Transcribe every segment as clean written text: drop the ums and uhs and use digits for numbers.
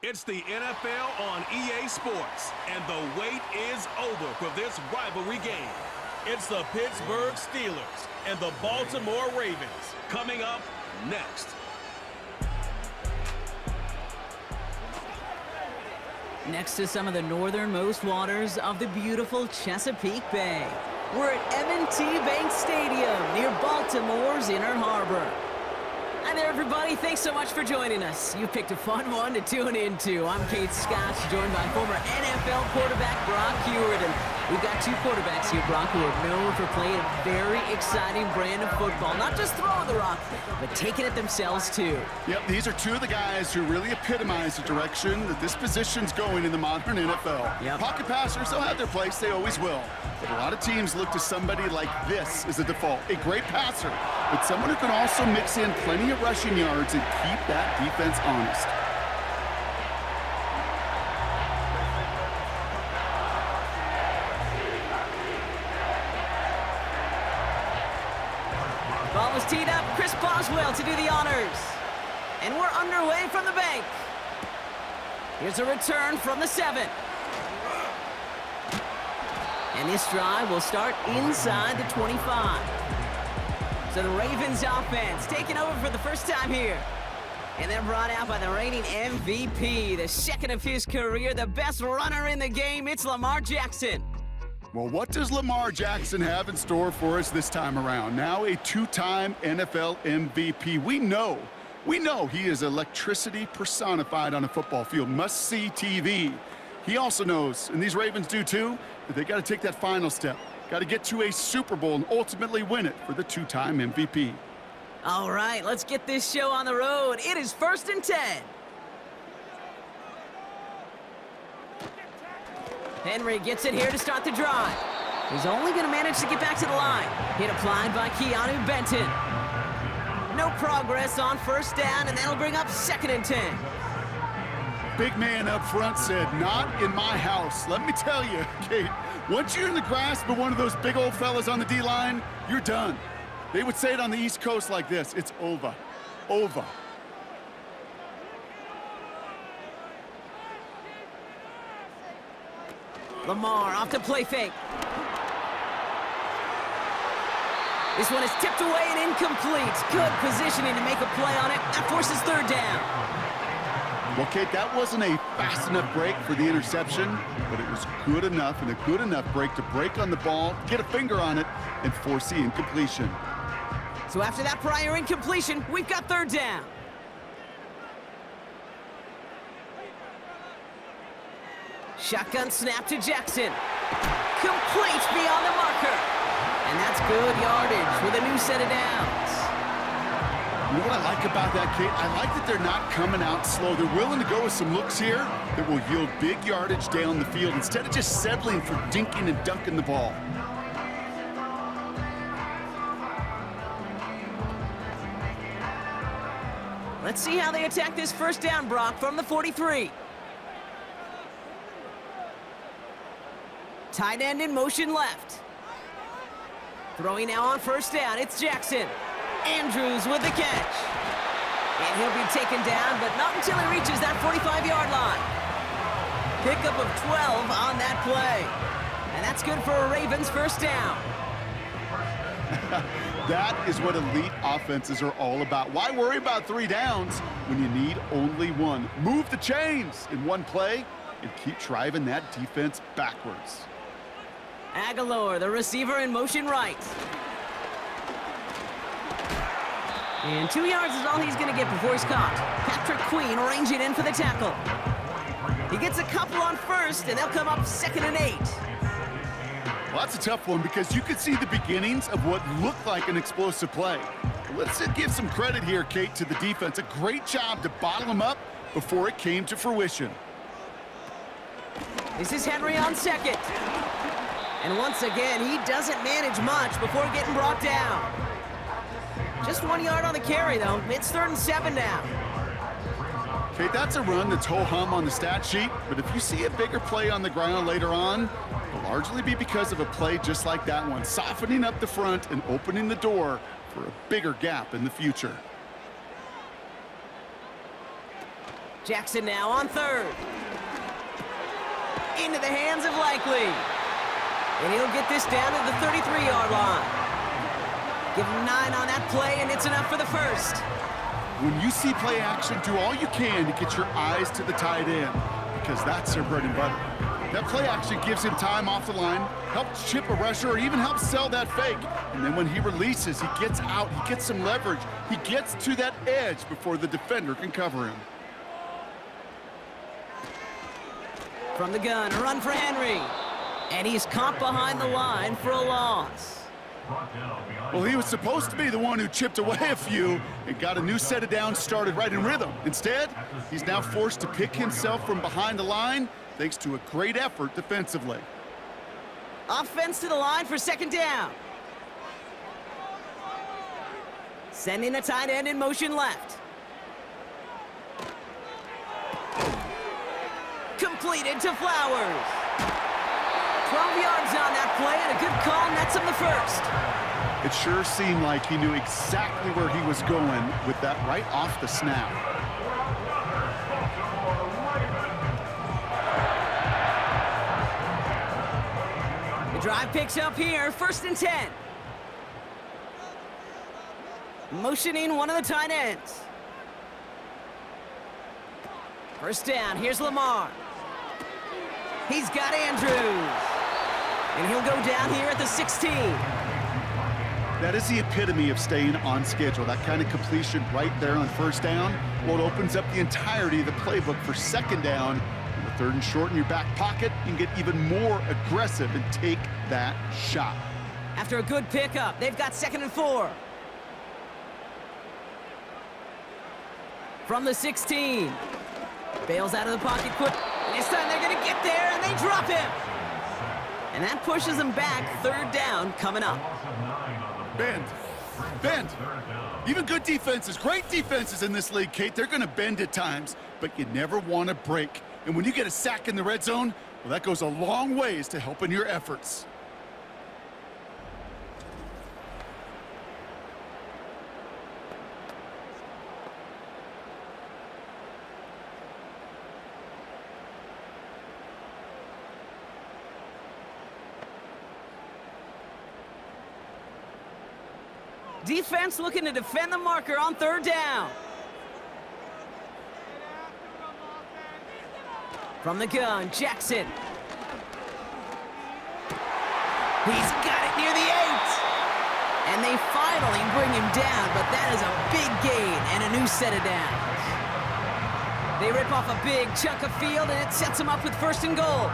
It's the NFL on EA Sports, and the wait is over for this rivalry game. It's the Pittsburgh Steelers and the Baltimore Ravens coming up next. Next to some of the northernmost waters of the beautiful Chesapeake Bay, we're at M&T Bank Stadium near Baltimore's Inner Harbor. Hi there, everybody. Thanks so much for joining us. You picked a fun one to tune into. I'm Kate Scott, joined by former NFL quarterback Brock Hewitt. And we've got two quarterbacks here, Brock, who are known for playing a very exciting brand of football. Not just throwing the rock, but taking it themselves, too. Yep, these are two of the guys who really epitomize the direction that this position's going in the modern NFL. Yep. Pocket passers, they'll have their place. They always will. But a lot of teams look to somebody like this as a default. A great passer, but someone who can also mix in plenty of rushing yards and keep that defense honest. Ball was teed up. Chris Boswell to do the honors. And we're underway from the bank. Here's a return from the 7. And this drive will start inside the 25. So the Ravens offense taking over for the first time here. And they're brought out by the reigning MVP, the second of his career, the best runner in the game. It's Lamar Jackson. Well, what does Lamar Jackson have in store for us this time around? Now a two-time NFL MVP. We know he is electricity personified on a football field. Must-see TV. He also knows, and these Ravens do too, that they got to take that final step. Got to get to a Super Bowl and ultimately win it for the two-time MVP. All right, let's get this show on the road. It is 1st and 10. Henry gets it here to start the drive. He's only going to manage to get back to the line. Hit applied by Keanu Benton. No progress on first down, and that'll bring up 2nd and 10. Big man up front said, not in my house. Let me tell you, Kate, once you're in the grasp of one of those big old fellas on the D-line, you're done. They would say it on the East Coast like this, it's over. Over. Lamar off to play fake. This one is tipped away and incomplete. Good positioning to make a play on it. That forces 3rd down. Well, Kate, that wasn't a fast enough break for the interception, but it was good enough and a good enough break to break on the ball, get a finger on it, and force the incompletion. So after that prior incompletion, we've got 3rd down. Shotgun snap to Jackson. Complete beyond the marker. And that's good yardage with a new set of downs. You know what I like about that, Kate? I like that they're not coming out slow. They're willing to go with some looks here that will yield big yardage down the field instead of just settling for dinking and dunking the ball. Let's see how they attack this first down, Brock, from the 43. Tight end in motion left. Throwing now on first down, it's Jackson. Andrews with the catch. And he'll be taken down, but not until he reaches that 45-yard line. Pickup of 12 on that play. And that's good for a Ravens first down. That is what elite offenses are all about. Why worry about 3 downs when you need only 1? Move the chains in one play and keep driving that defense backwards. Aguilar, the receiver, in motion right. And 2 yards is all he's going to get before he's caught. Patrick Queen ranging in for the tackle. He gets a couple on first, and they'll come up 2nd and 8. Well, that's a tough one because you could see the beginnings of what looked like an explosive play. Let's give some credit here, Kate, to the defense. A great job to bottle them up before it came to fruition. This is Henry on 2nd. And once again, he doesn't manage much before getting brought down. Just 1 yard on the carry, though. It's 3rd and 7 now. Okay, that's a run that's ho-hum on the stat sheet, but if you see a bigger play on the ground later on, it'll largely be because of a play just like that one, softening up the front and opening the door for a bigger gap in the future. Jackson now on third. Into the hands of Likely. And he'll get this down to the 33-yard line. Give him 9 on that play, and it's enough for the first. When you see play action, do all you can to get your eyes to the tight end, because that's their bread and butter. That play action gives him time off the line, helps chip a rusher, or even helps sell that fake. And then when he releases, he gets out, he gets some leverage. He gets to that edge before the defender can cover him. From the gun, a run for Henry. And he's caught behind the line for a loss. Well, he was supposed to be the one who chipped away a few and got a new set of downs started right in rhythm. Instead, he's now forced to pick himself from behind the line thanks to a great effort defensively. Offense to the line for second down. Sending a tight end in motion left. Completed to Flowers. 12 yards on that play, and a good call nets him the first. It sure seemed like he knew exactly where he was going with that right off the snap. The drive picks up here, 1st and 10. Motioning one of the tight ends. First down, here's Lamar. He's got Andrews. And he'll go down here at the 16. That is the epitome of staying on schedule. That kind of completion right there on first down. Well, it opens up the entirety of the playbook for second down. And the 3rd and short in your back pocket, you can get even more aggressive and take that shot. After a good pickup, they've got 2nd and 4. From the 16. Bails out of the pocket quick. This time they're going to get there, and they drop him. And that pushes them back. 3rd down coming up. Bend. Even good defenses, great defenses in this league, Kate, they're going to bend at times, but you never want to break. And when you get a sack in the red zone, well, that goes a long ways to helping your efforts. Defense looking to defend the marker on 3rd down. From the gun, Jackson. He's got it near the 8. And they finally bring him down, but that is a big gain and a new set of downs. They rip off a big chunk of field, and it sets them up with 1st and goal.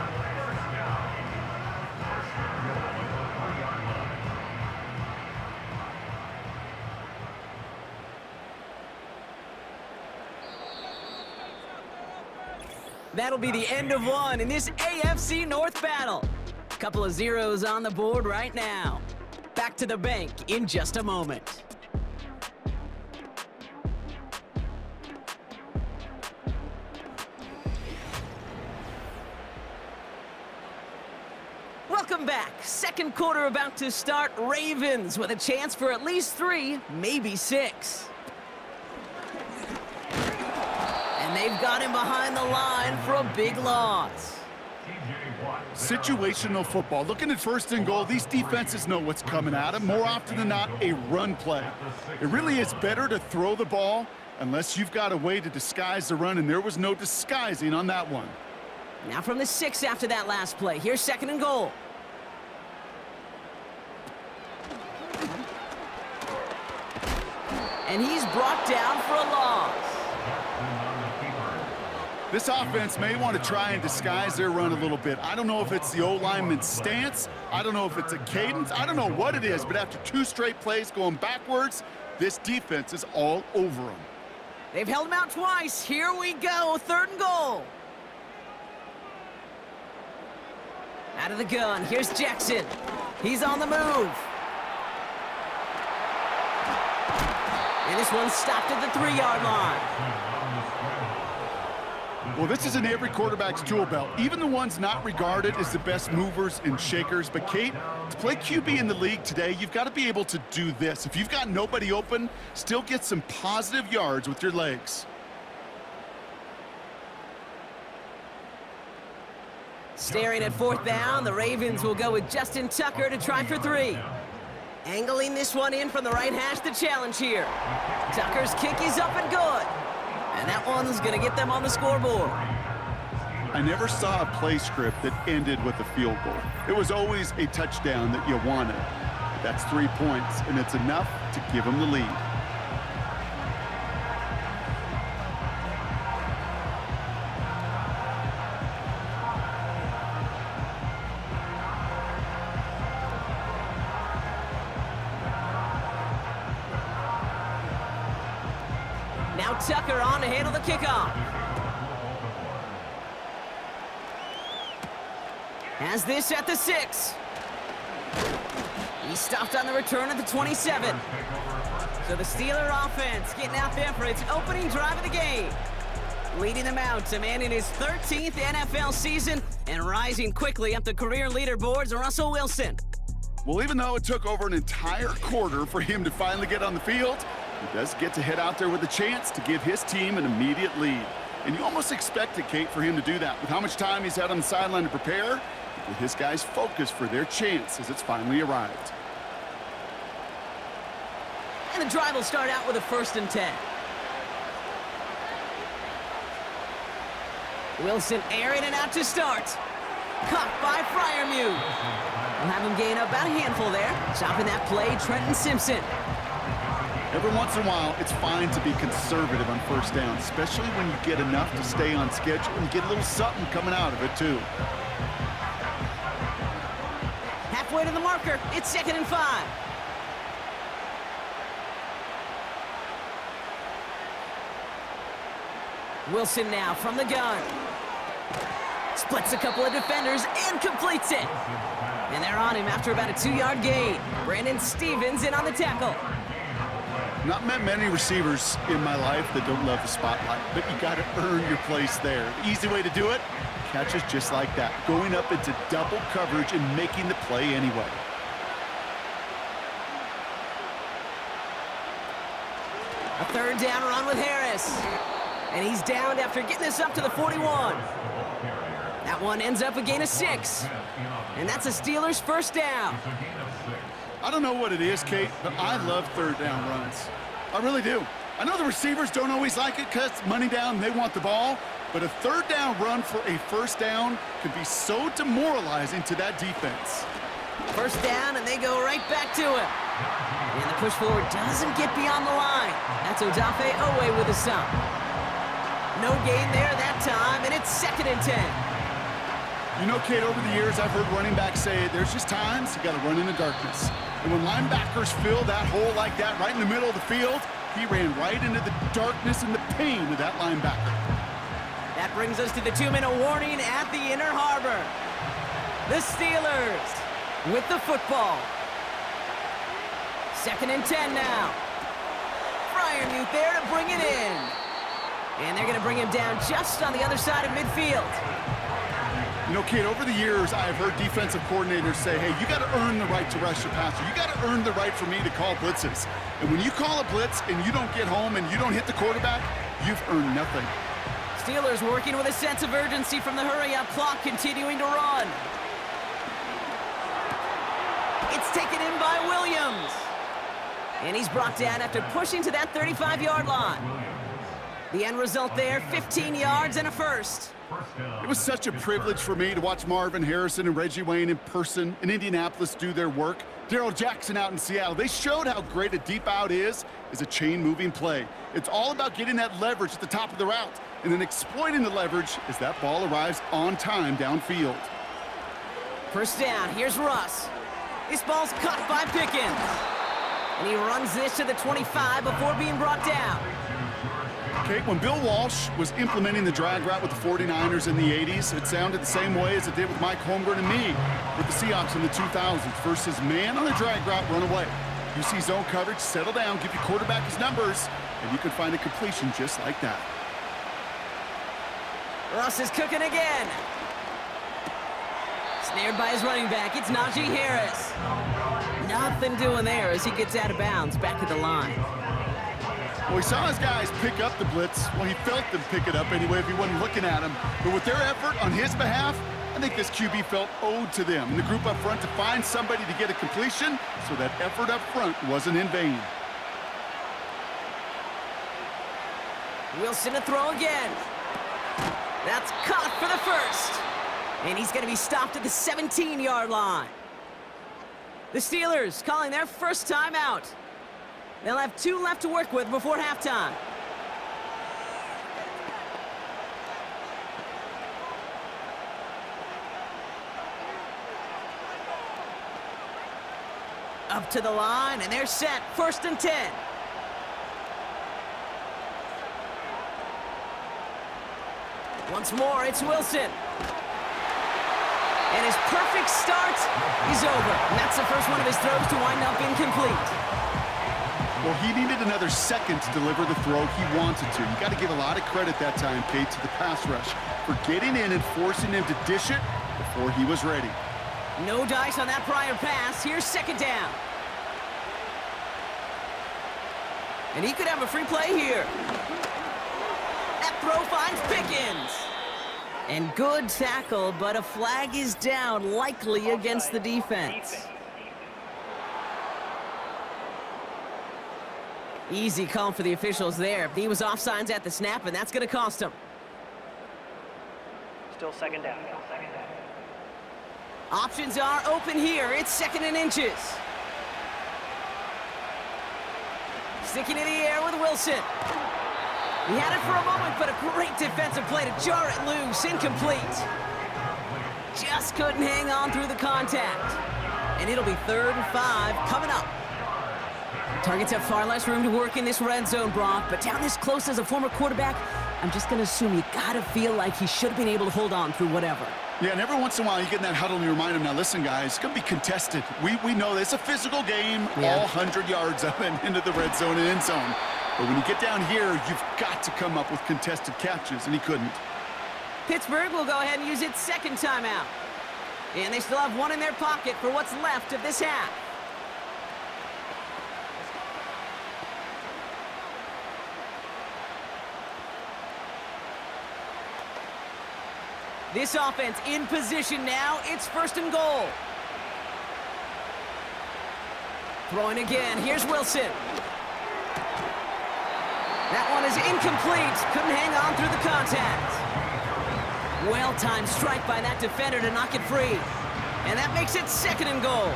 That'll be the end of one in this AFC North battle. Couple of zeros on the board right now. Back to the bank in just a moment. Welcome back. 2nd quarter about to start. Ravens with a chance for at least 3, maybe 6. And they've got him behind the line for a big loss. Situational football. Looking at 1st and goal, these defenses know what's coming at them. More often than not, a run play. It really is better to throw the ball unless you've got a way to disguise the run, and there was no disguising on that one. Now from the 6 after that last play. Here's 2nd and goal. And he's brought down for a loss. This offense may want to try and disguise their run a little bit. I don't know if it's the O-lineman's stance. I don't know if it's a cadence. I don't know what it is, but after 2 straight plays going backwards, this defense is all over them. They've held him out twice. Here we go, 3rd and goal. Out of the gun, here's Jackson. He's on the move. And this one's stopped at the 3-yard line. Well, this is in every quarterback's tool belt, even the ones not regarded as the best movers and shakers. But, Kate, to play QB in the league today, you've got to be able to do this. If you've got nobody open, still get some positive yards with your legs. Staring at 4th down, the Ravens will go with Justin Tucker to try for 3. Angling this one in from the right hash to challenge here. Tucker's kick is up and good. And that one's going to get them on the scoreboard. I never saw a play script that ended with a field goal. It was always a touchdown that you wanted. That's 3 points, and it's enough to give them the lead. Now Tucker on to handle the kickoff. Has this at the 6. He stopped on the return at the 27. So the Steeler offense getting out there for its opening drive of the game. Leading them out to man in his 13th NFL season and rising quickly up the career leaderboards, Russell Wilson. Well, even though it took over an entire quarter for him to finally get on the field, he does get to head out there with a chance to give his team an immediate lead. And you almost expected, Kate, for him to do that. With how much time he's had on the sideline to prepare, with his guys focused for their chance as it's finally arrived. And the drive will start out with a 1st and 10. Wilson airing it out to start. Caught by Freiermuth. We'll have him gain up about a handful there. Stopping that play, Trenton Simpson. Every once in a while, it's fine to be conservative on 1st down, especially when you get enough to stay on schedule and get a little something coming out of it, too. Halfway to the marker, it's 2nd and 5. Wilson now from the gun. Splits a couple of defenders and completes it. And they're on him after about a 2-yard gain. Brandon Stevens in on the tackle. Not met many receivers in my life that don't love the spotlight, but you got to earn your place there. The easy way to do it, catches just like that, going up into double coverage and making the play anyway. A 3rd down run with Harris. And he's downed after getting this up to the 41. That one ends up a gain of 6. And that's a Steelers' 1st down. I don't know what it is, Kate, but I love 3rd down runs. I really do. I know the receivers don't always like it because money down, they want the ball, but a 3rd down run for a 1st down could be so demoralizing to that defense. 1st down, and they go right back to it. And the push forward doesn't get beyond the line. That's Odafe Owe with a stop. No gain there that time, and it's 2nd and 10. You know, Kate, over the years, I've heard running backs say there's just times you got to run in the darkness. And when linebackers fill that hole like that right in the middle of the field, he ran right into the darkness and the pain of that linebacker. That brings us to the 2-minute warning at the Inner Harbor. The Steelers with the football. 2nd and 10 now. Freiermuth there to bring it in. And they're going to bring him down just on the other side of midfield. You know, Kate, over the years, I have heard defensive coordinators say, hey, you got to earn the right to rush your passer. You got to earn the right for me to call blitzes. And when you call a blitz and you don't get home and you don't hit the quarterback, you've earned nothing. Steelers working with a sense of urgency from the hurry-up clock, continuing to run. It's taken in by Williams. And he's brought down after pushing to that 35-yard line. The end result there, 15 yards and a 1st. It was such a privilege for me to watch Marvin Harrison and Reggie Wayne in person in Indianapolis do their work. Darrell Jackson out in Seattle. They showed how great a deep out is a chain-moving play. It's all about getting that leverage at the top of the route and then exploiting the leverage as that ball arrives on time downfield. 1st down, here's Russ. This ball's caught by Pickens. And he runs this to the 25 before being brought down. Kate, when Bill Walsh was implementing the drag route with the 49ers in the 80s, it sounded the same way as it did with Mike Holmgren and me with the Seahawks in the 2000s versus man on the drag route, run away. You see zone coverage, settle down, give your quarterback his numbers, and you can find a completion just like that. Russ is cooking again. Snared by his running back, it's Najee Harris. Nothing doing there as he gets out of bounds back at the line. Well, he saw his guys pick up the blitz. Well, he felt them pick it up anyway if he wasn't looking at him. But with their effort on his behalf, I think this QB felt owed to them and the group up front to find somebody to get a completion, so that effort up front wasn't in vain. Wilson to throw again. That's caught for the first. And he's going to be stopped at the 17-yard line. The Steelers calling their first timeout. They'll have 2 left to work with before halftime. Up to the line, and they're set. 1st and 10. Once more, it's Wilson. And his perfect start is over. And that's the first one of his throws to wind up incomplete. Well, he needed another second to deliver the throw he wanted to. You got to give a lot of credit that time, Kate, to the pass rush for getting in and forcing him to dish it before he was ready. No dice on that prior pass. Here's 2nd down. And he could have a free play here. That throw finds Pickens. And good tackle, but a flag is down, likely against the defense. Easy call for the officials there. He was offsides at the snap, and that's going to cost him. Still 2nd down. Options are open here. It's 2nd and inches. Sticking in the air with Wilson. He had it for a moment, but a great defensive play to jar it loose. Incomplete. Just couldn't hang on through the contact. And it'll be 3rd and 5 coming up. Targets have far less room to work in this red zone, Brock, but down this close as a former quarterback, I'm just going to assume you got to feel like he should have been able to hold on through whatever. Yeah, and every once in a while you get in that huddle and you remind him, now listen, guys, it's going to be contested. We know this. It's a physical game, all 100 yards up and into the red zone and end zone. But when you get down here, you've got to come up with contested catches, and he couldn't. Pittsburgh will go ahead and use its 2nd timeout. And they still have 1 in their pocket for what's left of this half. This offense in position now. It's 1st and goal. Throwing again. Here's Wilson. That one is incomplete. Couldn't hang on through the contact. Well-timed strike by that defender to knock it free. And that makes it 2nd and goal.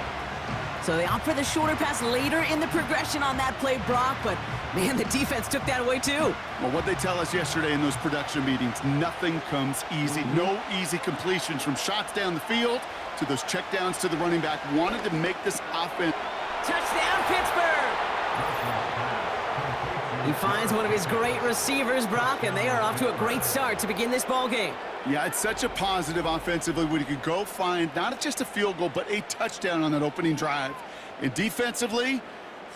So they opt for the shorter pass later in the progression on that play, Brock, but man, the defense took that away too. Well, what they tell us yesterday in those production meetings, nothing comes easy. No easy completions from shots down the field to those checkdowns to the running back. Wanted to make this offense. Touchdown, Pittsburgh! He finds one of his great receivers, Brock, and they are off to a great start to begin this ball game. Yeah, it's such a positive offensively when you could go find not just a field goal, but a touchdown on that opening drive. And defensively,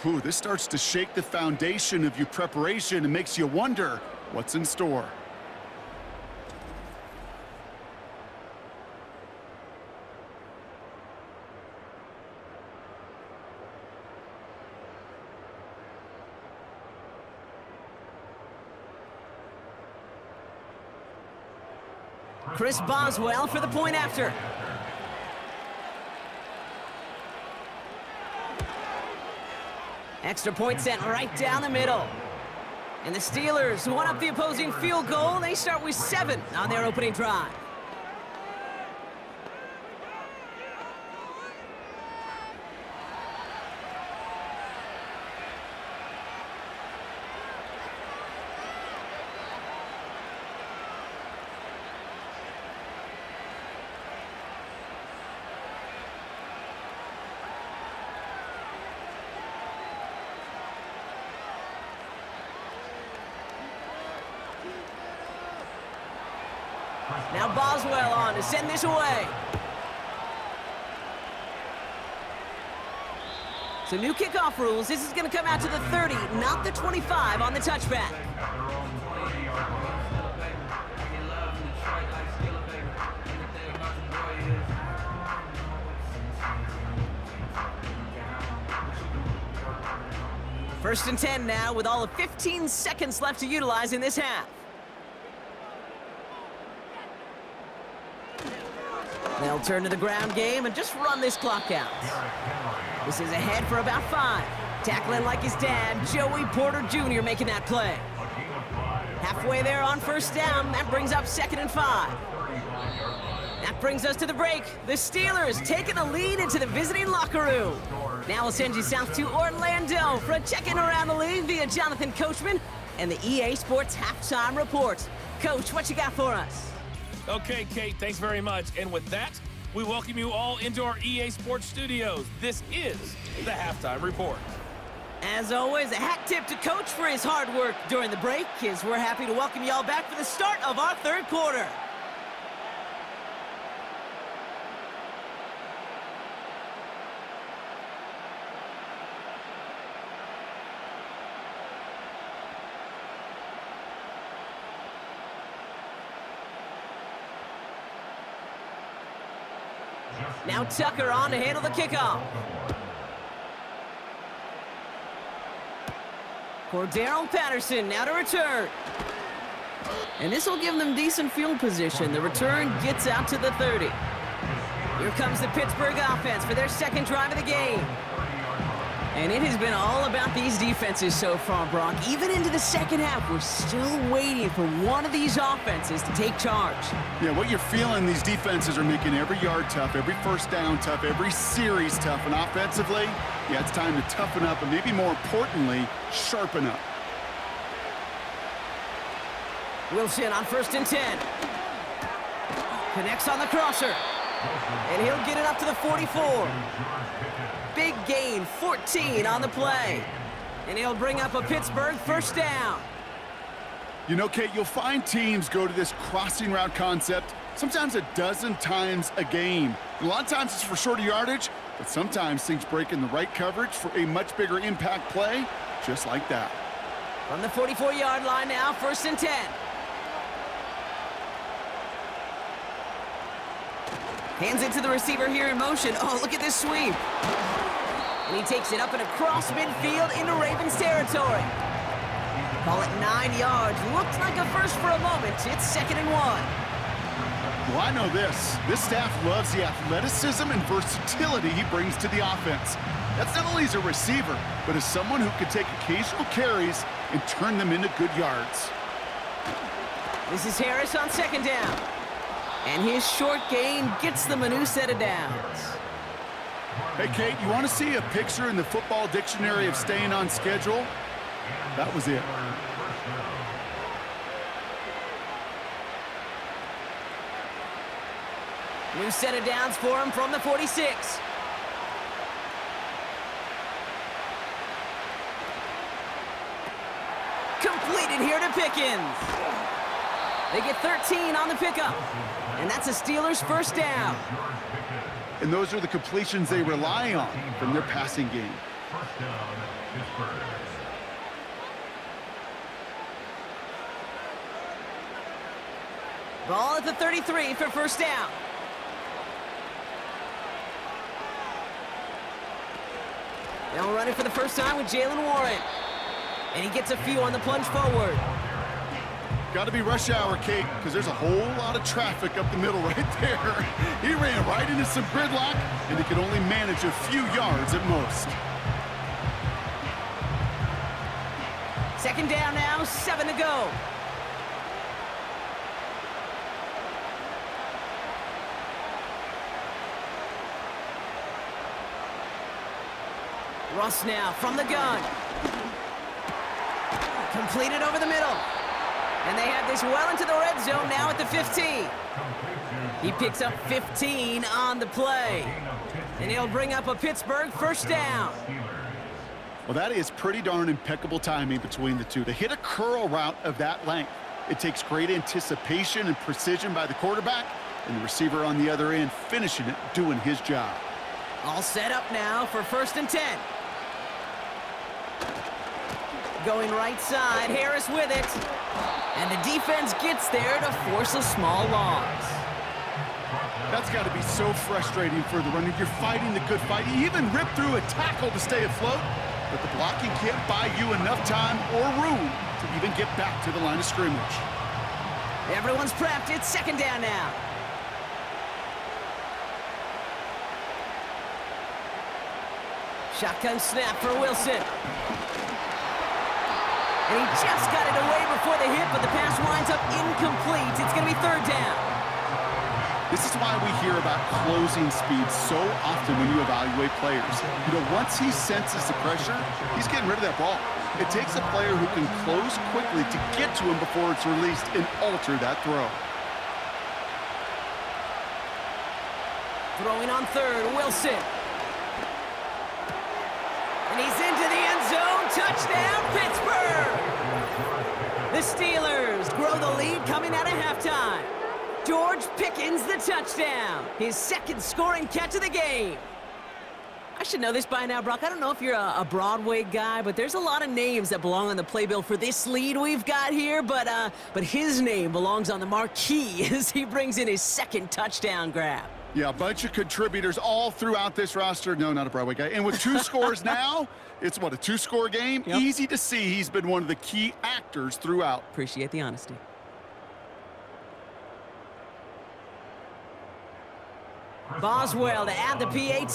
this starts to shake the foundation of your preparation and makes you wonder what's in store. Chris Boswell for the point after. Extra point sent right down the middle. And the Steelers won up the opposing field goal. They start with 7 on their opening drive. Now Boswell on to send this away. So new kickoff rules. This is going to come out to the 30, not the 25 on the touchback. First and 10 now with all of 15 seconds left to utilize in this half. They'll turn to the ground game and just run this clock out. This is ahead for about 5. Tackling like his dad, Joey Porter Jr. making that play. Halfway there on first down, that brings up 2nd and 5. That brings us to the break. The Steelers taking a lead into the visiting locker room. Now we'll send you south to Orlando for a check-in around the league via Jonathan Coachman and the EA Sports Halftime Report. Coach, what you got for us? Okay, Kate, thanks very much. And with that, we welcome you all into our EA Sports studios. This is the Halftime Report. As always, a hat tip to Coach for his hard work during the break, as we're happy to welcome you all back for the start of our 3rd quarter. Now Tucker on to handle the kickoff. Cordero Patterson now to return. And this will give them decent field position. The return gets out to the 30. Here comes the Pittsburgh offense for their 2nd drive of the game. And it has been all about these defenses so far, Brock. Even into the 2nd half, we're still waiting for one of these offenses to take charge. Yeah, what you're feeling, these defenses are making every yard tough, every first down tough, every series tough. And offensively, yeah, it's time to toughen up and maybe more importantly, sharpen up. Wilson on 1st and 10. Connects on the crosser. And he'll get it up to the 44. Big gain, 14 on the play. And he'll bring up a Pittsburgh first down. You know, Kate, you'll find teams go to this crossing route concept sometimes a dozen times a game. And a lot of times it's for shorter yardage, but sometimes things break in the right coverage for a much bigger impact play, just like that. From the 44-yard line now, 1st and 10. Hands it to the receiver here in motion. Oh, look at this sweep. And he takes it up and across midfield into Ravens territory. Call it 9 yards. Looked like a first for a moment. It's 2nd and 1. Well, I know this. This staff loves the athleticism and versatility he brings to the offense. That's not only as a receiver, but as someone who can take occasional carries and turn them into good yards. This is Harris on 2nd down. And his short gain gets them a new set of downs. Hey, Kate, you want to see a picture in the football dictionary of staying on schedule? That was it. New set of downs for him from the 46. Completed here to Pickens. They get 13 on the pickup. And that's a Steelers first down. And those are the completions they rely on from their passing game. Ball at the 33 for first down. They'll run it for the first time with Jalen Warren. And he gets a few on the plunge forward. Got to be rush hour, Kate, because there's a whole lot of traffic up the middle right there. He ran right into some gridlock, and he could only manage a few yards at most. 2nd down now, 7 to go. Russ now from the gun. Completed over the middle. And they have this well into the red zone now at the 15. He picks up 15 on the play. And he'll bring up a Pittsburgh first down. Well, that is pretty darn impeccable timing between the two. To hit a curl route of that length, it takes great anticipation and precision by the quarterback, and the receiver on the other end finishing it, doing his job. All set up now for 1st and 10. Going right side, Harris with it. And the defense gets there to force a small loss. That's got to be so frustrating for the runner. You're fighting the good fight. You even rip through a tackle to stay afloat, but the blocking can't buy you enough time or room to even get back to the line of scrimmage. Everyone's prepped. It's 2nd down now. Shotgun snap for Wilson. And he just got it away before the hit, but the pass winds up incomplete. It's going to be third down. This is why we hear about closing speed so often when you evaluate players. You know, once he senses the pressure, he's getting rid of that ball. It takes a player who can close quickly to get to him before it's released and alter that throw. Throwing on third, Wilson. And he's into the end zone. Touchdown, Pittsburgh! The Steelers grow the lead coming out of halftime. George Pickens the touchdown. His second scoring catch of the game. I should know this by now, Brock. I don't know if you're a Broadway guy, but there's a lot of names that belong on the playbill for this lead we've got here, but his name belongs on the marquee as he brings in his second touchdown grab. Yeah, a bunch of contributors all throughout this roster. No, not a Broadway guy. And with 2 scores now, it's what, a 2-score game? Yep. Easy to see he's been one of the key actors throughout. Appreciate the honesty. Boswell to add the PAT.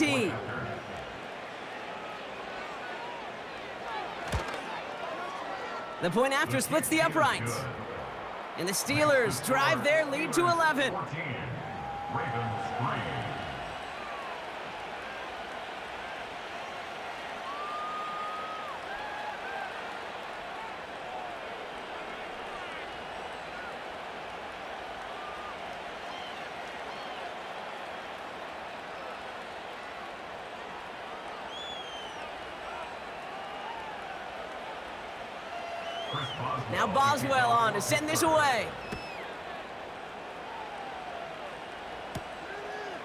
The point after splits the uprights. And the Steelers drive their lead to 11. Now Boswell on to send this away.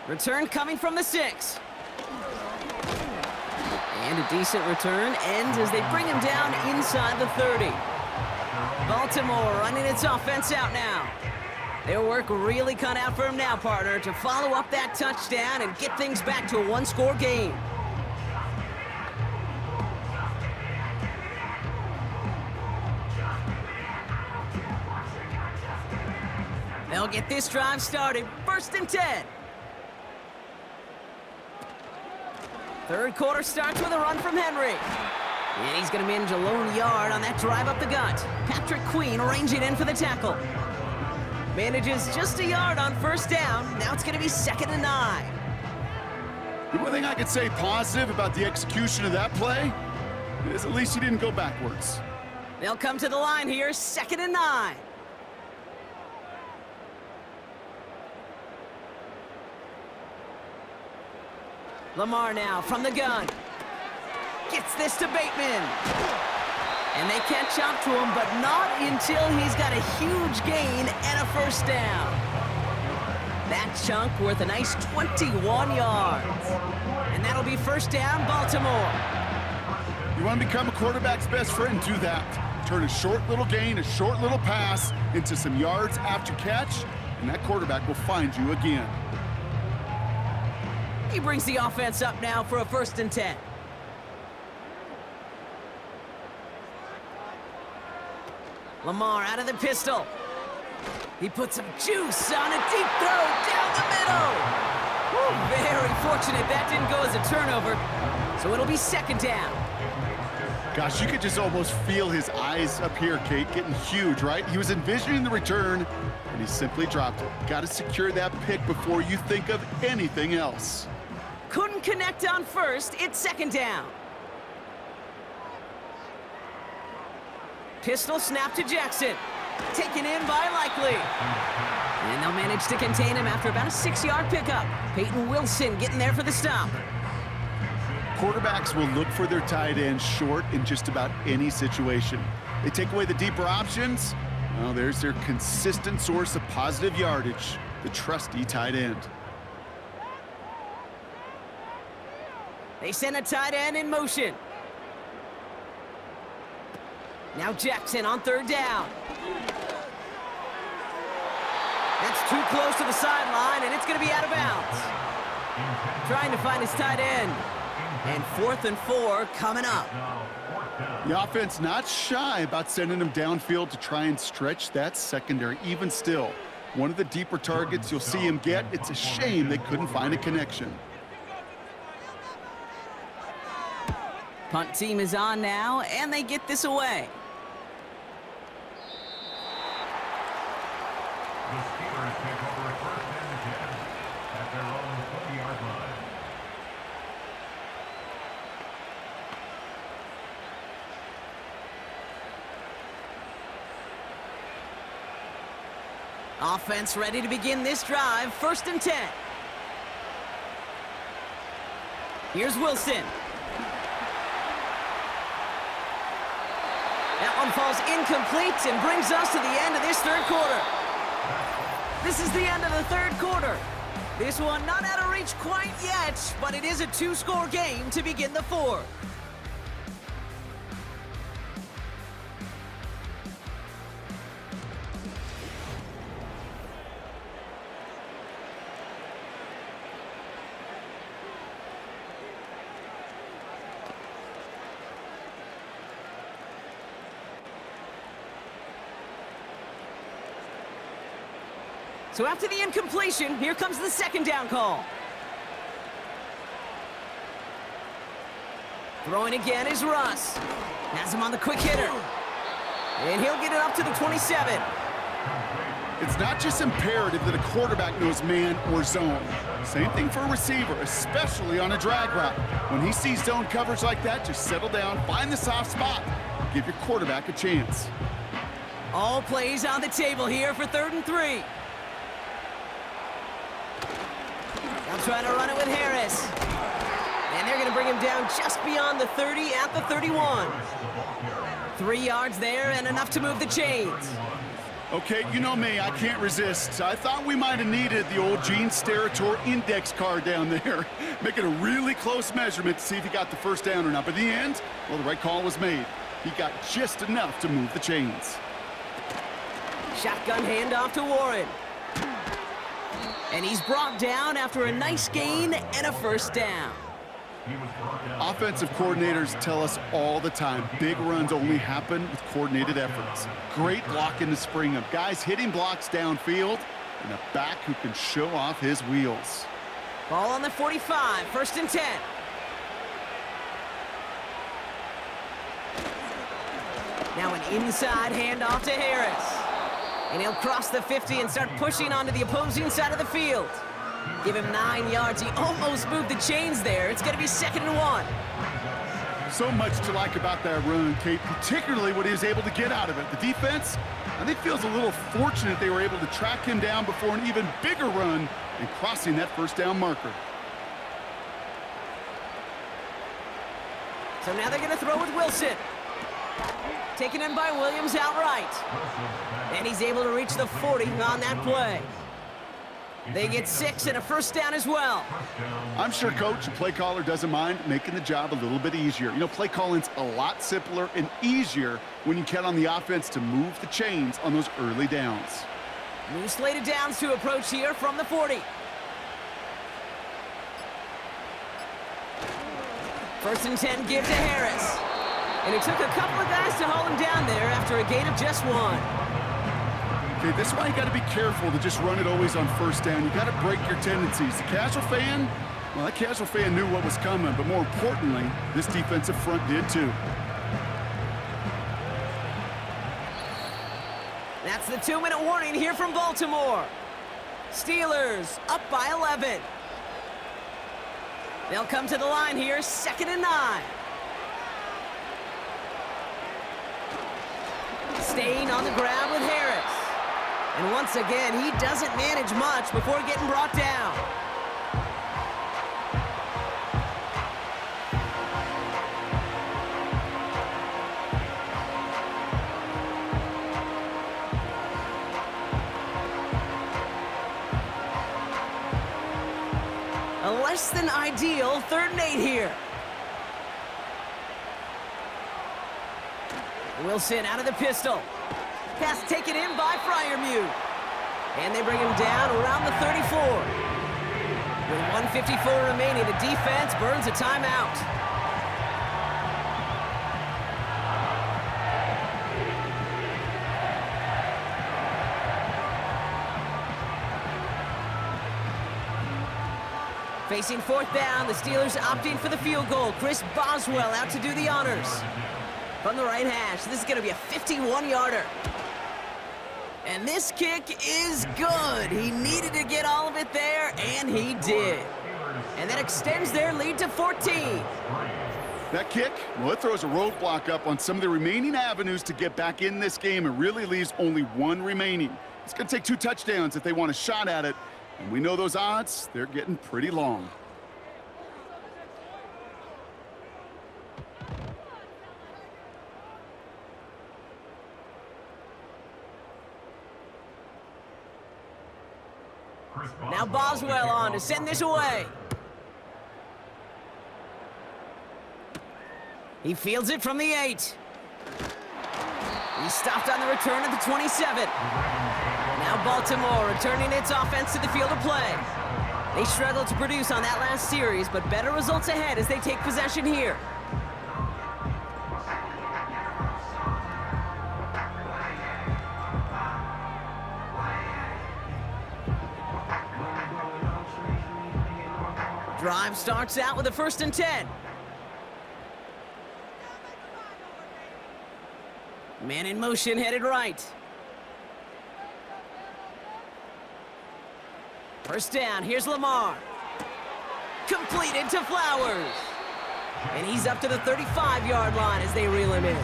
Return coming from the 6. And a decent return ends as they bring him down inside the 30. Baltimore running its offense out now. Their work really cut out for him now, partner, to follow up that touchdown and get things back to a 1-score game. They'll get this drive started. 1st and 10. Third quarter starts with a run from Henry. And he's going to manage a lone yard on that drive up the gut. Patrick Queen arranging in for the tackle. Manages just a yard on 1st down. Now it's going to be 2nd and 9. The one thing I could say positive about the execution of that play is at least he didn't go backwards. They'll come to the line here, 2nd and 9. Lamar now from the gun. Gets this to Bateman. And they catch up to him, but not until he's got a huge gain and a 1st down. That chunk worth a nice 21 yards. And that'll be 1st down, Baltimore. You want to become a quarterback's best friend, do that. Turn a short little gain, a short little pass into some yards after catch, and that quarterback will find you again. He brings the offense up now for a 1st and 10. Lamar out of the pistol. He puts some juice on a deep throw down the middle. Woo, very fortunate that didn't go as a turnover. So it'll be 2nd down. Gosh, you could just almost feel his eyes up here, Kate, getting huge, right? He was envisioning the return, and he simply dropped it. Got to secure that pick before you think of anything else. Couldn't connect on 1st. It's 2nd down. Pistol snap to Jackson. Taken in by Likely. And they'll manage to contain him after about a 6-yard pickup. Peyton Wilson getting there for the stop. Quarterbacks will look for their tight end short in just about any situation. They take away the deeper options. Well, there's their consistent source of positive yardage, the trusty tight end. They send a tight end in motion. Now Jackson on 3rd down. That's too close to the sideline, and it's going to be out of bounds. Trying to find his tight end. And 4th and 4 coming up. The offense not shy about sending him downfield to try and stretch that secondary. Even still, one of the deeper targets you'll see him get. It's a shame they couldn't find a connection. Punt team is on now, and they get this away. The Steelers take over 1st and 10 at their own 20-yard line. Offense ready to begin this drive. 1st and 10. Here's Wilson. That one falls incomplete and brings us to the end of this 3rd quarter. This is the end of the 3rd quarter. This one not out of reach quite yet, but it is a 2-score game to begin the 4th. So after the incompletion, here comes the 2nd down call. Throwing again is Russ. Has him on the quick hitter. And he'll get it up to the 27. It's not just imperative that a quarterback knows man or zone. Same thing for a receiver, especially on a drag route. When he sees zone coverage like that, just settle down, find the soft spot, give your quarterback a chance. All plays on the table here for 3rd and 3. They'll try to run it with Harris. And they're going to bring him down just beyond the 30 at the 31. 3 yards there and enough to move the chains. Okay, you know me, I can't resist. I thought we might have needed the old Gene Steratore index card down there. Making a really close measurement to see if he got the 1st down or not. But in the end, well, the right call was made. He got just enough to move the chains. Shotgun handoff to Warren. And he's brought down after a nice gain and a 1st down. Offensive coordinators tell us all the time, big runs only happen with coordinated efforts. Great block in the spring of guys hitting blocks downfield and a back who can show off his wheels. Ball on the 45, 1st and 10. Now an inside handoff to Harris. And he'll cross the 50 and start pushing onto the opposing side of the field. Give him 9 yards. He almost moved the chains there. It's going to be 2nd and 1. So much to like about that run, Kate, particularly what he was able to get out of it. The defense, I think, feels a little fortunate they were able to track him down before an even bigger run and crossing that 1st down marker. So now they're going to throw with Wilson. Taken in by Williams outright. And he's able to reach the 40 on that play. They get 6 and a 1st down as well. I'm sure Coach, the play caller, doesn't mind making the job a little bit easier. You know, play calling's a lot simpler and easier when you count on the offense to move the chains on those early downs. New slated downs to approach here from the 40. 1st and 10 give to Harris. And it took a couple of guys to hold him down there after a gain of just 1. Okay, this is why you got to be careful to just run it always on 1st down. You got to break your tendencies. The casual fan, well, that casual fan knew what was coming, but more importantly, this defensive front did too. That's the 2-minute warning here from Baltimore. Steelers up by 11. They'll come to the line here, 2nd and 9. Staying on the ground with Harris. And once again, he doesn't manage much before getting brought down. A less than ideal 3rd and 8 here. Wilson out of the pistol. Pass taken in by Freiermuth. And they bring him down around the 34. With 1:54 remaining, the defense burns a timeout. Facing fourth down, the Steelers opting for the field goal. Chris Boswell out to do the honors. From the right hash, this is going to be a 51-yarder. And this kick is good. He needed to get all of it there, and he did. And that extends their lead to 14. That kick, well, it throws a roadblock up on some of the remaining avenues to get back in this game and really leaves only one remaining. It's going to take 2 touchdowns if they want a shot at it. And we know those odds, they're getting pretty long. Now Boswell on to send this away. He fields it from the 8. He's stopped on the return at the 27. Now Baltimore returning its offense to the field of play. They struggled to produce on that last series, but better results ahead as they take possession here. Drive starts out with a 1st and 10. Man in motion, headed right. First down, here's Lamar. Completed to Flowers. And he's up to the 35-yard line as they reel him in.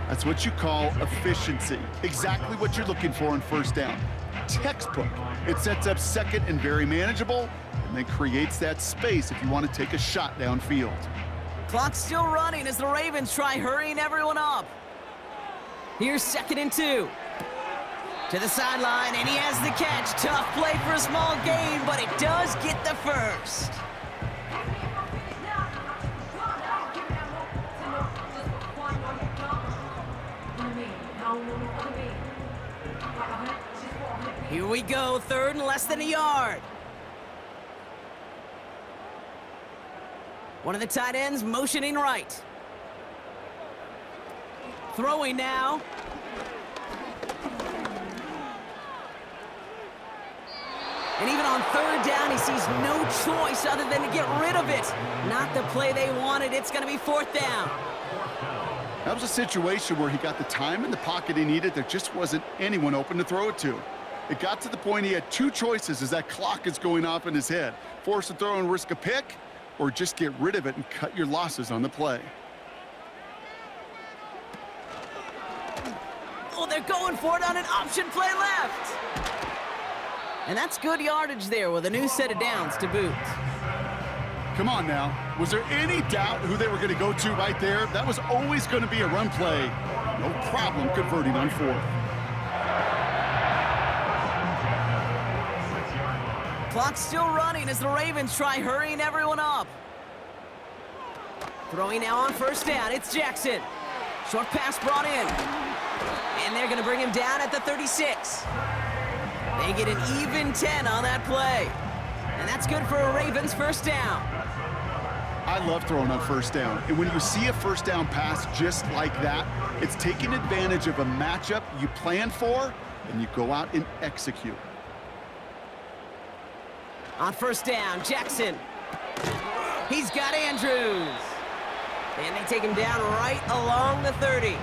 That's what you call efficiency. Exactly what you're looking for in first down. Textbook. It sets up second and very manageable, and then creates that space if you want to take a shot downfield. Clock's still running as the Ravens try hurrying everyone up. Here's 2nd and 2. To the sideline, and he has the catch. Tough play for a small gain, but it does get the first. Here we go, 3rd and less than a yard. One of the tight ends motioning right. Throwing now. And even on 3rd down, he sees no choice other than to get rid of it. Not the play they wanted. It's going to be 4th down. That was a situation where he got the time in the pocket he needed. There just wasn't anyone open to throw it to. It got to the point he had 2 choices as that clock is going off in his head. Force a throw and risk a pick, or just get rid of it and cut your losses on the play. Oh, they're going for it on an option play left. And that's good yardage there with a new set of downs to boot. Come on now. Was there any doubt who they were going to go to right there? That was always going to be a run play. No problem converting on 4th. Clock's still running as the Ravens try hurrying everyone up. Throwing now on 1st down, it's Jackson. Short pass brought in. And they're going to bring him down at the 36. They get an even 10 on that play. And that's good for a Ravens 1st down. I love throwing on 1st down. And when you see a 1st down pass just like that, it's taking advantage of a matchup you plan for, and you go out and execute. On 1st down, Jackson. He's got Andrews. And they take him down right along the 30.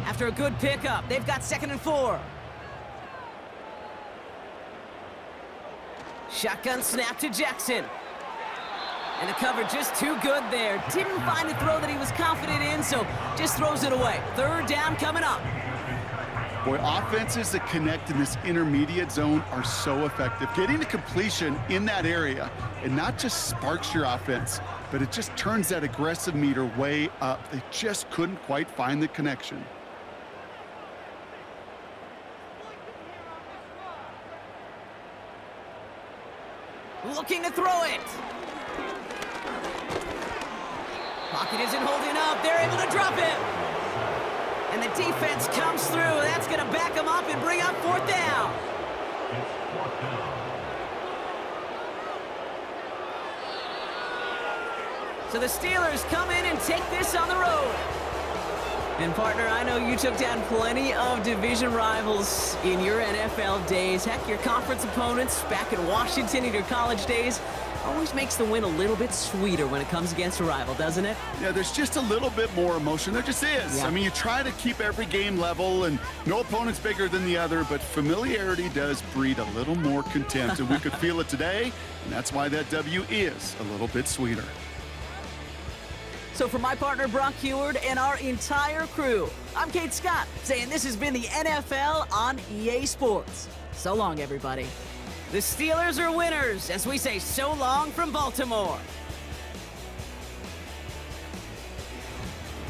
After a good pickup, they've got 2nd and 4. Shotgun snap to Jackson. And the cover just too good there. Didn't find a throw that he was confident in, so just throws it away. 3rd down coming up. Boy, offenses that connect in this intermediate zone are so effective. Getting a completion in that area, it not just sparks your offense, but it just turns that aggressive meter way up. They just couldn't quite find the connection. Looking to throw it. Pocket isn't holding up. They're able to drop it. And the defense comes through. That's going to back them up and bring up 4th down. So the Steelers come in and take this on the road. And partner, I know you took down plenty of division rivals in your NFL days. Heck, your conference opponents back in Washington in your college days always makes the win a little bit sweeter when it comes against a rival, doesn't it? Yeah, there's just a little bit more emotion. There just is. Yeah. I mean, you try to keep every game level, and no opponent's bigger than the other, but familiarity does breed a little more contempt, and we could feel it today, and that's why that W is a little bit sweeter. So for my partner, Brock Heward, and our entire crew, I'm Kate Scott, saying this has been the NFL on EA Sports. So long, everybody. The Steelers are winners as we say so long from Baltimore.